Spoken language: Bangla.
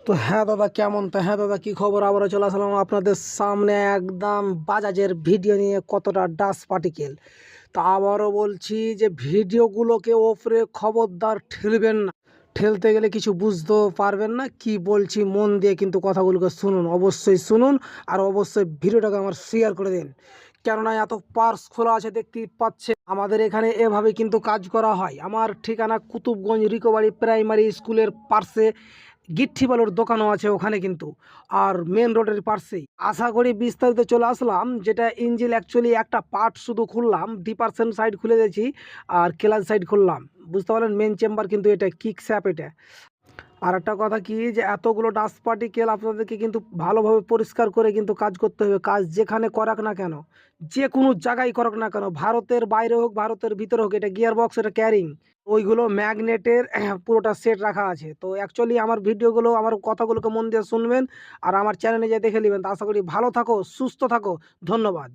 তো হ্যাঁ দাদা, কেমন? তো হ্যাঁ দাদা, কি খবর? আবারও চলে আসলাম আপনাদের সামনে একদম বাজাজের ভিডিও নিয়ে, কতটা ডাস্ট পার্টিকেল। তো আবারও বলছি যে ভিডিওগুলোকে ওপরে খবরদার ঠেলবেন না। ঠেলতে গেলে কিছু বুঝতেও পারবেন না। কি বলছি মন দিয়ে কিন্তু কথাগুলোকে শুনুন, অবশ্যই শুনুন। আর অবশ্যই ভিডিওটাকে আমার শেয়ার করে দিন, কেননা এত পার্স খোলা আছে দেখতেই পাচ্ছেন। আমাদের এখানে এভাবে কিন্তু কাজ করা হয়। আমার ঠিকানা কুতুবগঞ্জ রিকোভারি প্রাইমারি স্কুলের পার্শ্বে গিট্টি বালুর দোকানও আছে ওখানে কিন্তু, আর মেন রোডের পাশেই। আশা করি বিস্তারিত চলে আসলাম। যেটা ইঞ্জিল অ্যাকচুয়ালি একটা পার্ট শুধু খুললাম, ডিপার্সেন্ট সাইড খুলে দিয়েছি আর ক্লাচ সাইড খুললাম, বুঝতে পারলেন। মেন চেম্বার কিন্তু এটা কিক স্যাপ এটা। আর একটা কথা কি, যে এতগুলো ডাস্ট পার্টিকেল আপনাদেরকে কিন্তু ভালোভাবে পরিষ্কার করে কিন্তু কাজ করতে হবে। কাজ যেখানে করাক না কেন, যে কোনো জায়গায় করুক না কেন, ভারতের বাইরে হোক ভারতের ভিতরে হোক, এটা গিয়ার বক্স, এটা ক্যারিং, ওইগুলো ম্যাগনেটের পুরোটা সেট রাখা আছে। তো অ্যাকচুয়ালি আমার ভিডিওগুলো, আমার কথাগুলোকে মন দিয়ে শুনবেন আর আমার চ্যানেলে যেয়ে দেখে নেবেন। তো আশা করি ভালো থাকো, সুস্থ থাকো। ধন্যবাদ।